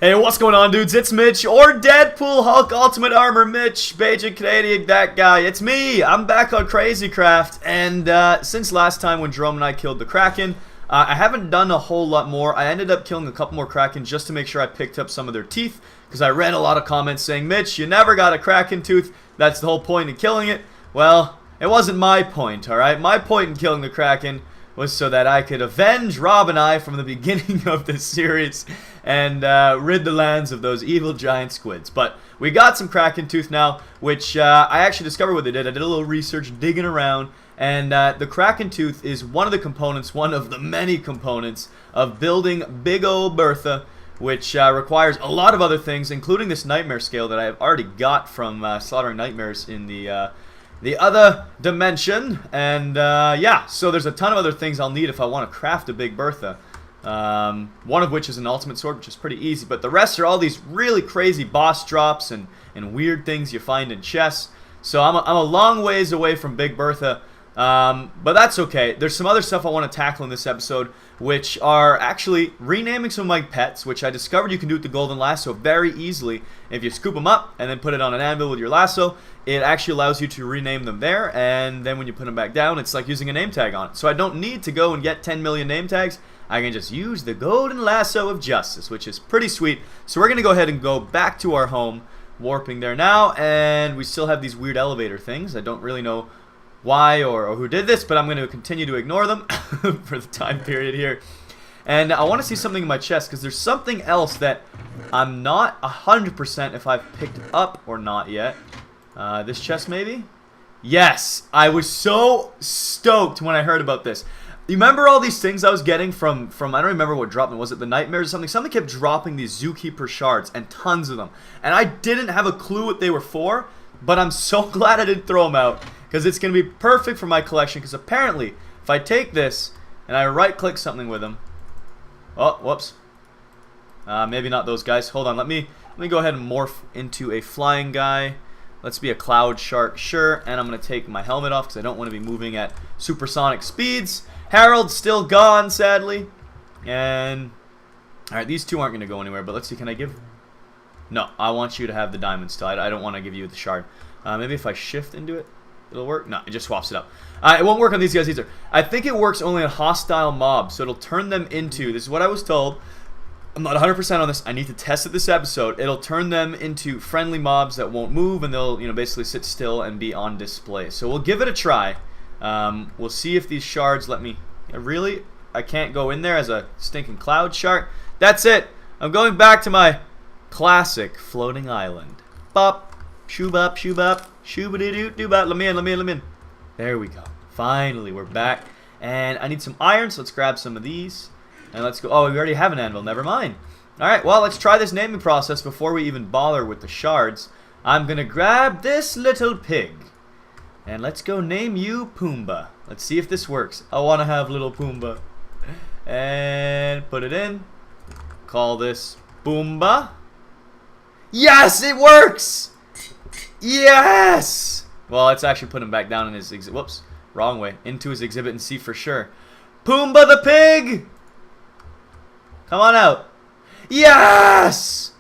Hey, what's going on, dudes? It's Mitch, or Deadpool Hulk Ultimate Armor Mitch, Bajan Canadian, that guy. It's me. I'm back on TheAtlanticCraft, and since last time when Jerome and I killed the Kraken, I haven't done a whole lot more. I ended up killing a couple more Krakens just to make sure I picked up some of their teeth, because I read a lot of comments saying, Mitch, you never got a Kraken tooth. That's the whole point in killing it. Well, it wasn't my point, alright? My point in killing the Kraken was so that I could avenge Rob and I from the beginning of this series and rid the lands of those evil giant squids. But we got some Kraken tooth now, which I actually discovered what they did. I did a little research digging around, and the Kraken tooth is one of the components, one of the many components of building Big Ol' Bertha, which requires a lot of other things, including this nightmare scale that I've already got from slaughtering nightmares in the other dimension. And yeah, so there's a ton of other things I'll need if I want to craft a Big Bertha. One of which is an ultimate sword, which is pretty easy, but the rest are all these really crazy boss drops and weird things you find in chests. So I'm a long ways away from Big Bertha, but that's okay. There's some other stuff I want to tackle in this episode, which are actually renaming some of my pets, which I discovered you can do with the golden lasso very easily. If you scoop them up and then put it on an anvil with your lasso, it actually allows you to rename them there, and then when you put them back down, it's like using a name tag on it. So I don't need to go and get 10 million name tags. I can just use the golden lasso of justice, which is pretty sweet. So we're going to go ahead and go back to our home, warping there now, and we still have these weird elevator things. I don't really know why or who did this, but I'm going to continue to ignore them for the time period here. And I want to see something in my chest, because there's something else that I'm not 100% if I've picked up or not yet. This chest maybe? Yes! I was so stoked when I heard about this. You remember all these things I was getting from I don't remember what dropped them. Was it the nightmares or something? Something kept dropping these Zookeeper shards, and tons of them. And I didn't have a clue what they were for, but I'm so glad I didn't throw them out, because it's going to be perfect for my collection, because apparently, if I take this and I right-click something with them... Oh, whoops. Maybe not those guys. Hold on, let me go ahead and morph into a flying guy. Let's be a cloud shark, sure. And I'm going to take my helmet off, because I don't want to be moving at supersonic speeds. Harold's still gone, sadly. And, alright, these two aren't going to go anywhere, but let's see, can I give... No, I want you to have the diamond still. I don't want to give you the shard. Maybe if I shift into it, it'll work? No, it just swaps it up. It won't work on these guys either. I think it works only on hostile mobs, so it'll turn them into... This is what I was told. I'm not 100% on this. I need to test it this episode. It'll turn them into friendly mobs that won't move, and they'll, basically sit still and be on display. So we'll give it a try. We'll see if these shards let me... Really? I can't go in there as a stinking cloud shark? That's it! I'm going back to my classic floating island. Bop, shoobop, shoobop, shoobadoo-doo-bop. Let me in. There we go. Finally, we're back. And I need some iron, so let's grab some of these. And let's go... Oh, we already have an anvil. Never mind. Alright, well, let's try this naming process before we even bother with the shards. I'm gonna grab this little pig. And let's go name you Pumbaa. Let's see if this works. I want to have little Pumbaa. And put it in. Call this Pumbaa. Yes, it works! Yes! Well, let's actually put him back down in his exhibit. Whoops, wrong way. Into his exhibit and see for sure. Pumbaa the pig! Come on out. Yes!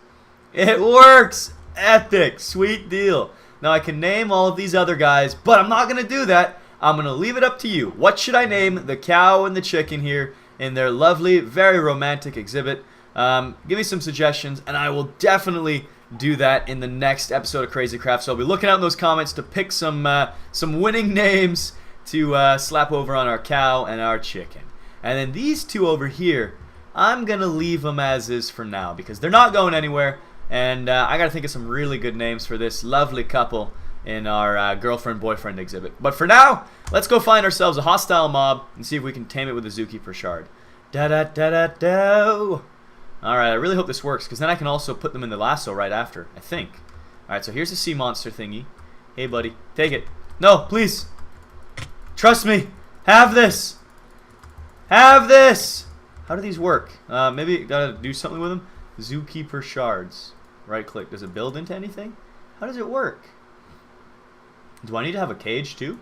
It works! Epic. Sweet deal. Now I can name all of these other guys, but I'm not going to do that. I'm going to leave it up to you. What should I name the cow and the chicken here in their lovely, very romantic exhibit? Give me some suggestions, and I will definitely do that in the next episode of Crazy Craft. So I'll be looking out in those comments to pick some winning names to slap over on our cow and our chicken. And then these two over here, I'm going to leave them as is for now, because they're not going anywhere. And I got to think of some really good names for this lovely couple in our girlfriend-boyfriend exhibit. But for now, let's go find ourselves a hostile mob and see if we can tame it with a Zookeeper shard. Da-da-da-da-do. Alright, I really hope this works, because then I can also put them in the lasso right after, I think. Alright, so here's the sea monster thingy. Hey, buddy, take it. No, please. Trust me. Have this. Have this. How do these work? Maybe gotta do something with them. Zookeeper shards. Right click. Does it build into anything? How does it work? Do I need to have a cage too?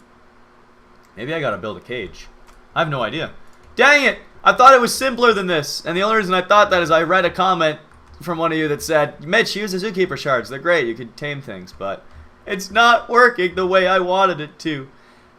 Maybe I gotta build a cage. I have no idea. Dang it! I thought it was simpler than this. And the only reason I thought that is I read a comment from one of you that said, Mitch, use the Zookeeper shards. They're great. You could tame things, but it's not working the way I wanted it to.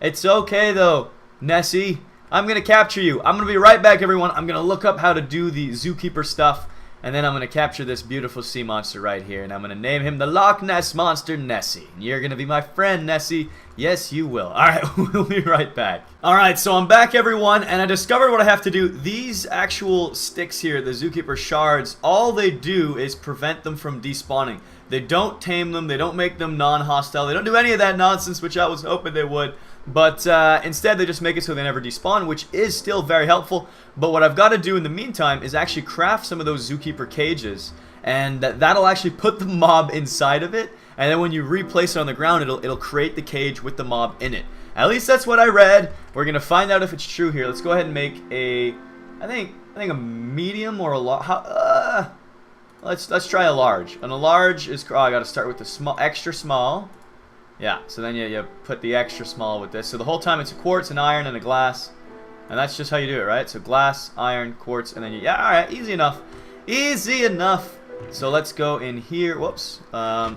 It's okay, though, Nessie. I'm going to capture you. I'm going to be right back, everyone. I'm going to look up how to do the Zookeeper stuff, and then I'm going to capture this beautiful sea monster right here, and I'm going to name him the Loch Ness Monster Nessie. You're going to be my friend, Nessie. Yes, you will. Alright, we'll be right back. Alright, so I'm back, everyone, and I discovered what I have to do. These actual sticks here, the Zookeeper shards, all they do is prevent them from despawning. They don't tame them, they don't make them non-hostile, they don't do any of that nonsense, which I was hoping they would. But instead, they just make it so they never despawn, which is still very helpful. But what I've got to do in the meantime is actually craft some of those Zookeeper cages, and that'll actually put the mob inside of it. And then when you replace it on the ground, it'll create the cage with the mob in it. At least that's what I read. We're gonna find out if it's true here. Let's go ahead and make a, I think a medium or a large. Let's try a large. And a large is, oh, I got to start with the small, extra small. Yeah, so then you put the extra small with this. So the whole time it's a quartz, an iron, and a glass. And that's just how you do it, right? So glass, iron, quartz, and then you... Yeah, alright, easy enough. Easy enough. So let's go in here. Whoops. I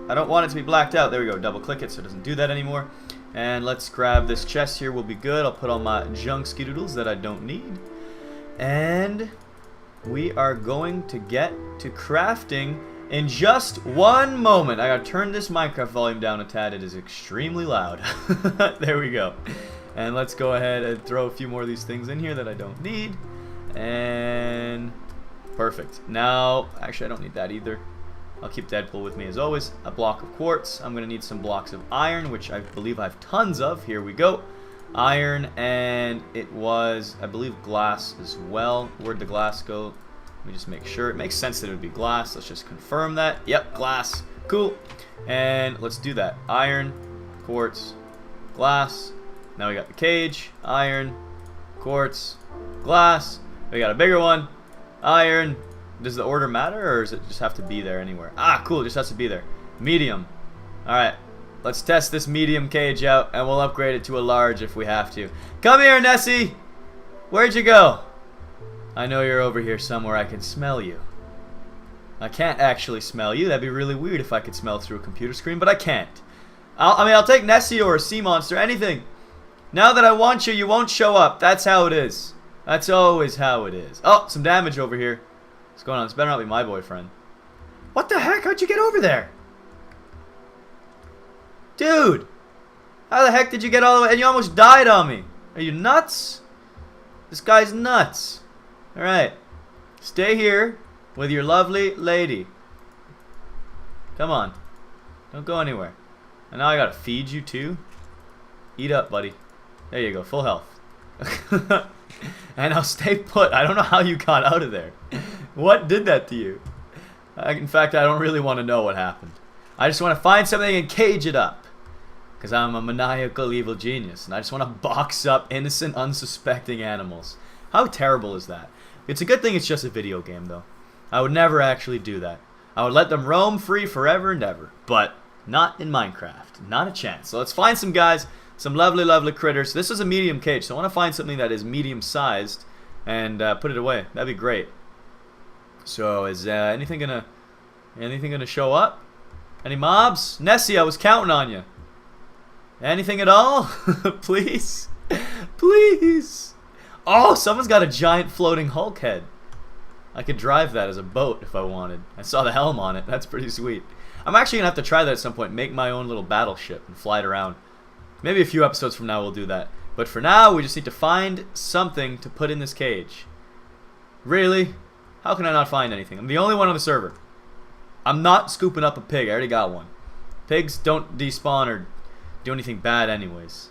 don't want it to be blacked out. There we go. Double click it so it doesn't do that anymore. And let's grab this chest here. We'll be good. I'll put all my junk skidoodles that I don't need. And we are going to get to crafting in just one moment. I gotta turn this Minecraft volume down a tad. It is extremely loud. There we go. And let's go ahead and throw a few more of these things in here that I don't need. And perfect. Now, actually I don't need that either. I'll keep Deadpool with me as always. A block of quartz. I'm gonna need some blocks of iron, which I believe I have tons of. Here we go. Iron, and it was, I believe, glass as well. Where'd the glass go? Let me just make sure. It makes sense that it would be glass. Let's just confirm that. Yep, glass. Cool. And let's do that. Iron, quartz, glass. Now we got the cage. Iron, quartz, glass. We got a bigger one. Iron. Does the order matter, or does it just have to be there anywhere? Ah, cool. It just has to be there. Medium. Alright. Let's test this medium cage out, and we'll upgrade it to a large if we have to. Come here, Nessie! Where'd you go? I know you're over here somewhere. I can smell you. I can't actually smell you. That'd be really weird if I could smell through a computer screen, but I can't. I'll take Nessie or a sea monster, anything. Now that I want you, you won't show up. That's how it is. That's always how it is. Oh, some damage over here. What's going on? This better not be my boyfriend. What the heck? How'd you get over there? Dude! How the heck did you get all the way? And you almost died on me. Are you nuts? This guy's nuts. Alright. Stay here with your lovely lady. Come on. Don't go anywhere. And now I gotta feed you too. Eat up, buddy. There you go. Full health. And now stay put. I don't know how you got out of there. What did that to you? In fact, I don't really want to know what happened. I just want to find something and cage it up. Because I'm a maniacal evil genius. And I just want to box up innocent, unsuspecting animals. How terrible is that? It's a good thing it's just a video game, though. I would never actually do that. I would let them roam free forever and ever. But not in Minecraft. Not a chance. So let's find some guys, some lovely, lovely critters. This is a medium cage, so I want to find something that is medium-sized and put it away. That'd be great. So is anything gonna show up? Any mobs? Nessie, I was counting on you. Anything at all? Please? Please? Oh, someone's got a giant floating Hulk head. I could drive that as a boat if I wanted. I saw the helm on it. That's pretty sweet. I'm actually going to have to try that at some point. Make my own little battleship and fly it around. Maybe a few episodes from now we'll do that. But for now, we just need to find something to put in this cage. Really? How can I not find anything? I'm the only one on the server. I'm not scooping up a pig. I already got one. Pigs don't despawn or do anything bad anyways.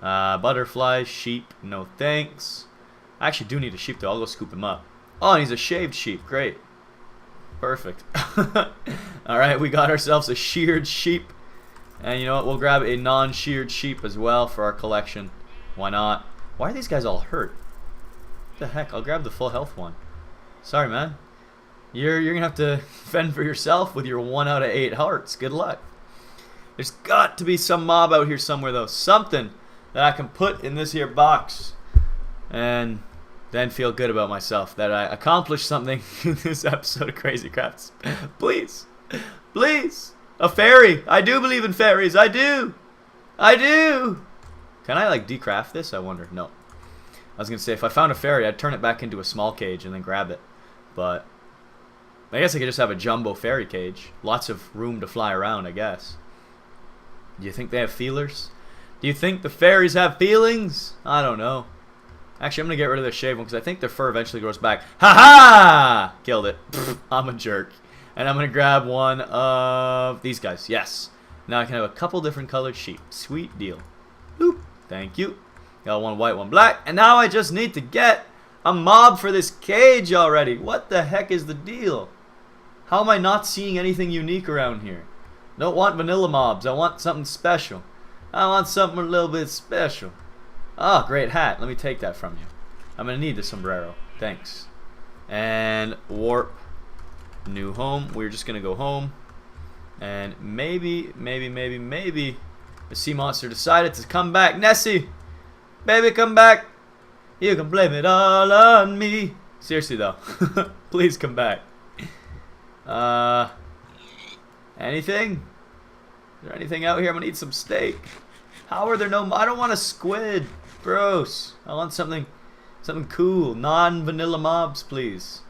Butterflies, sheep, no thanks. I actually do need a sheep though. I'll go scoop him up. Oh, and he's a shaved sheep. Great. Perfect. Alright, we got ourselves a sheared sheep. And you know what? We'll grab a non-sheared sheep as well for our collection. Why not? Why are these guys all hurt? What the heck? I'll grab the full health one. Sorry, man. You're gonna have to fend for yourself with your 1 out of 8 hearts. Good luck. There's got to be some mob out here somewhere though. Something that I can put in this here box. And then feel good about myself that I accomplished something in this episode of Crazy Crafts. Please. Please. A fairy. I do believe in fairies. I do. I do. Can I, like, decraft this? I wonder. No. I was going to say, if I found a fairy, I'd turn it back into a small cage and then grab it. But I guess I could just have a jumbo fairy cage. Lots of room to fly around, I guess. Do you think they have feelers? Do you think the fairies have feelings? I don't know. Actually, I'm going to get rid of this shaved one because I think their fur eventually grows back. Ha-ha! Killed it. I'm a jerk. And I'm going to grab one of these guys. Yes. Now I can have a couple different colored sheep. Sweet deal. Boop. Thank you. Got one white, one black. And now I just need to get a mob for this cage already. What the heck is the deal? How am I not seeing anything unique around here? Don't want vanilla mobs. I want something special. I want something a little bit special. Oh, great hat. Let me take that from you. I'm going to need the sombrero. Thanks. And warp. New home. We're just going to go home. And maybe the sea monster decided to come back. Nessie! Baby, come back! You can blame it all on me. Seriously, though. Please come back. Anything? Is there anything out here? I'm going to eat some steak. How are there no... I don't want a squid. Gross. I want something cool. Non-vanilla mobs, please.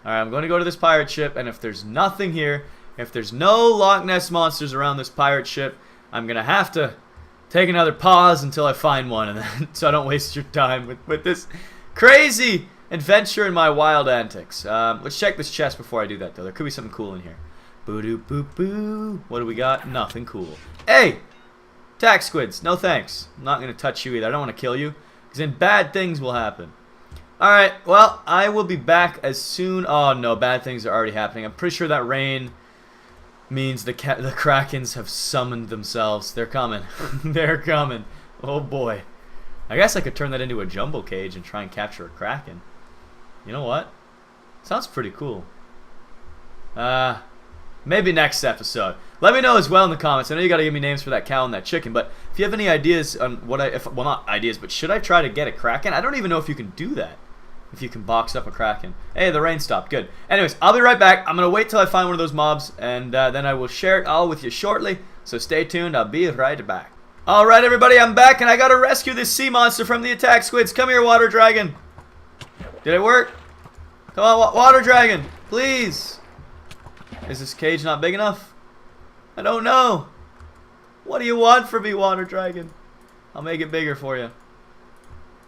Alright, I'm going to go to this pirate ship, and if there's nothing here, if there's no Loch Ness monsters around this pirate ship, I'm going to have to take another pause until I find one, and then, so I don't waste your time with this crazy adventure in my wild antics. Let's check this chest before I do that, though. There could be something cool in here. Boo-doo-boo-boo. What do we got? Nothing cool. Hey! Attack squids. No thanks. I'm not going to touch you either. I don't want to kill you, because then bad things will happen. Alright, well, I will be back as soon... Oh, no, bad things are already happening. I'm pretty sure that rain means the Krakens have summoned themselves. They're coming. They're coming. Oh, boy. I guess I could turn that into a jumbo cage and try and capture a Kraken. You know what? Sounds pretty cool. Maybe next episode. Let me know as well in the comments. I know you got to give me names for that cow and that chicken, but if you have any ideas on what well, not ideas, but should I try to get a Kraken? I don't even know if you can do that. If you can box up a Kraken. Hey, the rain stopped. Good. Anyways, I'll be right back. I'm going to wait till I find one of those mobs, and then I will share it all with you shortly. So stay tuned. I'll be right back. Alright, everybody, I'm back, and I got to rescue this sea monster from the attack squids. Come here, water dragon. Did it work? Come on, water dragon. Please. Is this cage not big enough? I don't know. What do you want from me, water dragon? I'll make it bigger for you.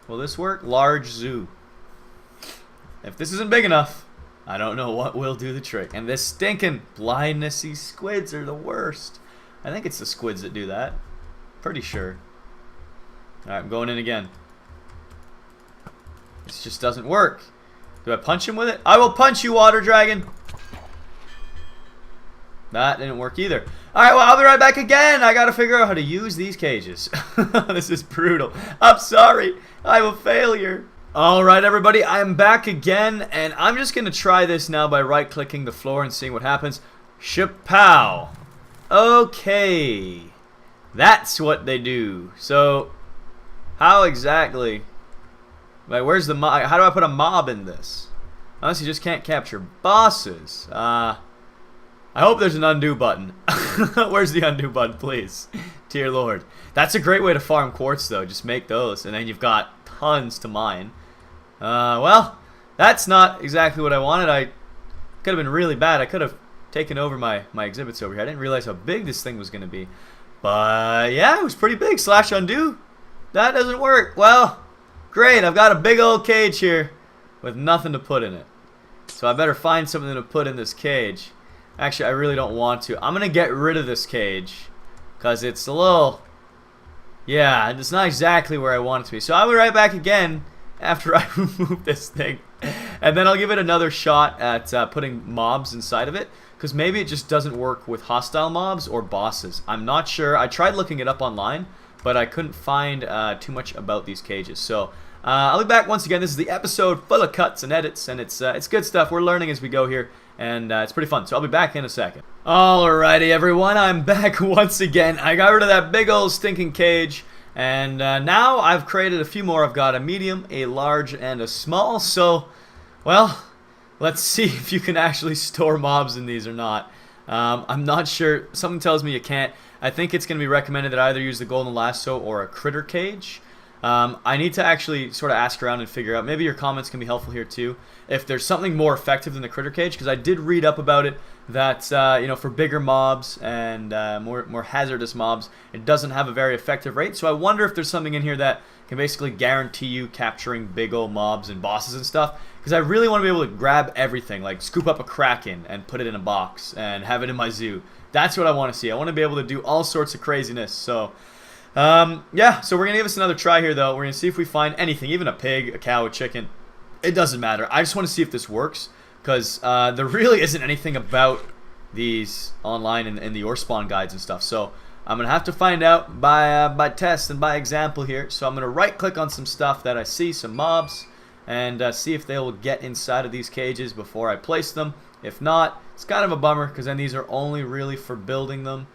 Will this work? Large zoo. If this isn't big enough, I don't know what will do the trick. And this stinking blindnessy squids are the worst. I think it's the squids that do that. Pretty sure. Alright, I'm going in again. This just doesn't work. Do I punch him with it? I will punch you, water dragon. That didn't work either. Alright, well, I'll be right back again. I gotta figure out how to use these cages. This is brutal. I'm sorry. I'm a failure. Alright, everybody. I'm back again, and I'm just gonna try this now by right-clicking the floor and seeing what happens. Shapow. Okay. That's what they do. So, how exactly... Like, where's the mob? How do I put a mob in this? Unless you just can't capture bosses. I hope there's an undo button. Where's the undo button, please? Dear Lord. That's a great way to farm quartz, though. Just make those, and then you've got tons to mine. Well, that's not exactly what I wanted. I could have been really bad. I could have taken over my exhibits over here. I didn't realize how big this thing was going to be. But, yeah, it was pretty big. Slash undo. That doesn't work. Well, great. I've got a big old cage here with nothing to put in it. So I better find something to put in this cage. Actually, I really don't want to. I'm going to get rid of this cage because it's a little... Yeah, it's not exactly where I want it to be. So I'll be right back again after I remove this thing. And then I'll give it another shot at putting mobs inside of it. Because maybe it just doesn't work with hostile mobs or bosses. I'm not sure. I tried looking it up online, but I couldn't find too much about these cages. So I'll be back once again. This is the episode full of cuts and edits, and it's good stuff. We're learning as we go here, and it's pretty fun. So I'll be back in a second. Alrighty, everyone. I'm back once again. I got rid of that big old stinking cage, And now I've created a few more. I've got a medium, a large, and a small. So, well, let's see if you can actually store mobs in these or not. I'm not sure. Something tells me you can't. I think it's going to be recommended that I either use the golden lasso or a critter cage. I need to actually sort of ask around and figure out. Maybe your comments can be helpful here too. If there's something more effective than the critter cage, because I did read up about it that you know, for bigger mobs and more hazardous mobs, it doesn't have a very effective rate. So I wonder if there's something in here that can basically guarantee you capturing big old mobs and bosses and stuff. Because I really want to be able to grab everything, like scoop up a Kraken and put it in a box and have it in my zoo. That's what I want to see. I want to be able to do all sorts of craziness. So yeah, so we're going to give this another try here though. We're going to see if we find anything, even a pig, a cow, a chicken. It doesn't matter. I just want to see if this works, because there really isn't anything about these online in the ore spawn guides and stuff. So I'm going to have to find out by test and by example here. So I'm going to right click on some stuff that I see, some mobs, and see if they will get inside of these cages before I place them. If not, it's kind of a bummer, because then these are only really for building them.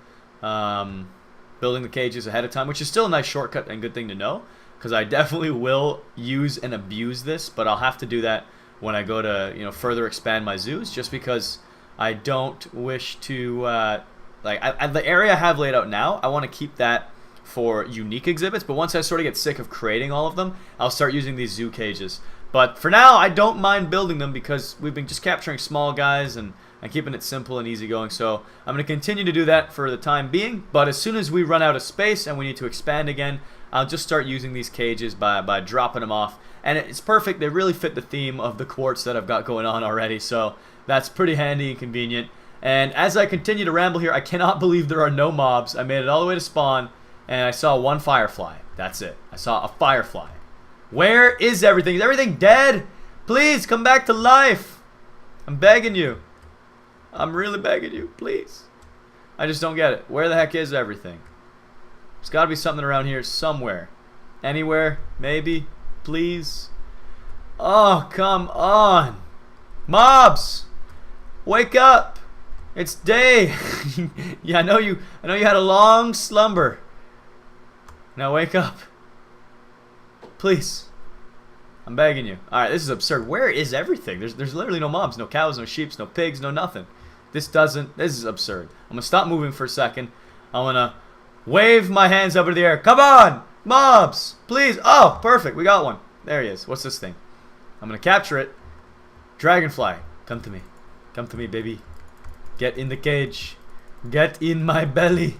Building the cages ahead of time, which is still a nice shortcut and good thing to know, because I definitely will use and abuse this, but I'll have to do that when I go to, you know, further expand my zoos, just because I don't wish to the area I have laid out now, I want to keep that for unique exhibits, but once I sort of get sick of creating all of them, I'll start using these zoo cages. But for now, I don't mind building them, because we've been just capturing small guys and keeping it simple and easygoing. So I'm going to continue to do that for the time being. But as soon as we run out of space and we need to expand again, I'll just start using these cages by dropping them off. And it's perfect. They really fit the theme of the quartz that I've got going on already. So that's pretty handy and convenient. And as I continue to ramble here, I cannot believe there are no mobs. I made it all the way to spawn, and I saw one firefly. That's it. I saw a firefly. Where is everything? Is everything dead? Please come back to life. I'm begging you. I'm really begging you, please. I just don't get it. Where the heck is everything? There's got to be something around here somewhere. Anywhere, maybe, please. Oh, come on. Mobs, wake up. It's day. Yeah, I know you had a long slumber. Now wake up. Please. I'm begging you. Alright, this is absurd. Where is everything? There's literally no mobs, no cows, no sheep, no pigs, no nothing. This is absurd. I'm gonna stop moving for a second. I'm gonna wave my hands up into the air. Come on! Mobs! Please! Oh, perfect. We got one. There he is. What's this thing? I'm gonna capture it. Dragonfly. Come to me. Come to me, baby. Get in the cage. Get in my belly.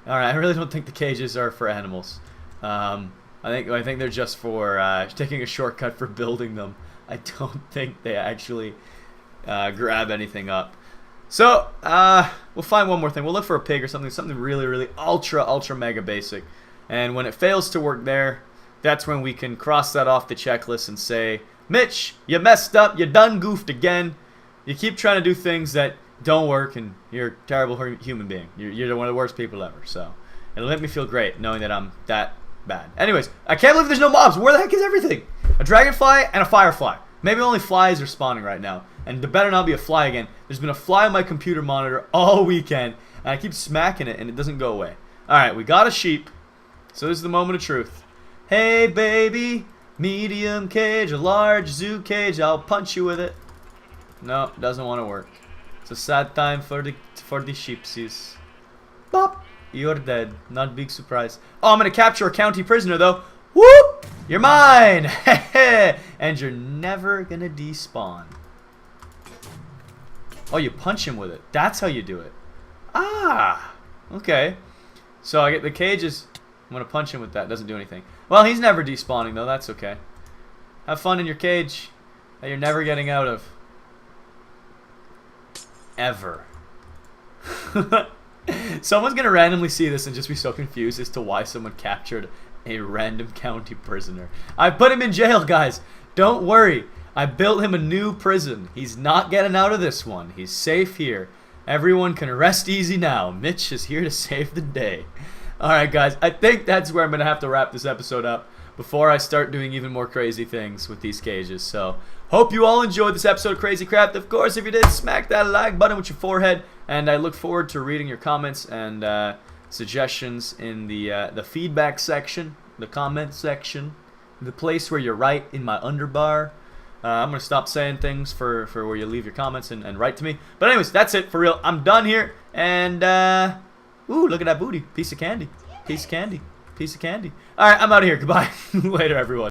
Alright, I really don't think the cages are for animals. I think they're just for taking a shortcut for building them. I don't think they actually grab anything up. So we'll find one more thing. We'll look for a pig or something really ultra mega basic. And when it fails to work there, that's when we can cross that off the checklist and say, Mitch, you messed up. You done goofed again. You keep trying to do things that don't work, and you're a terrible human being. You're one of the worst people ever. So it'll make me feel great knowing that I'm that bad. Anyways, I can't believe there's no mobs. Where the heck is everything? A dragonfly and a firefly. Maybe only flies are spawning right now. And there better not be a fly again. There's been a fly on my computer monitor all weekend, and I keep smacking it, and it doesn't go away. Alright, we got a sheep. So this is the moment of truth. Hey, baby. Medium cage, a large zoo cage. I'll punch you with it. No, it doesn't want to work. It's a sad time for the sheepsies. Bop. You're dead. Not big surprise. Oh, I'm going to capture a county prisoner, though. Whoop! You're mine! And you're never going to despawn. Oh, you punch him with it. That's how you do it. Ah! Okay. So I get the cages. I'm going to punch him with that. Doesn't do anything. Well, he's never despawning, though. That's okay. Have fun in your cage that you're never getting out of. Ever. Someone's going to randomly see this and just be so confused as to why someone captured a random county prisoner. I put him in jail, guys. Don't worry. I built him a new prison. He's not getting out of this one. He's safe here. Everyone can rest easy now. Mitch is here to save the day. Alright, guys. I think that's where I'm going to have to wrap this episode up before I start doing even more crazy things with these cages. So, hope you all enjoyed this episode of Crazy Craft. Of course, if you did, smack that like button with your forehead. And I look forward to reading your comments and suggestions in the feedback section, the comment section, the place where you write in my underbar. I'm going to stop saying things for where you leave your comments and write to me. But anyways, that's it for real. I'm done here. And, ooh, look at that booty. Piece of candy. Piece of candy. Piece of candy. All right, I'm out of here. Goodbye. Later, everyone.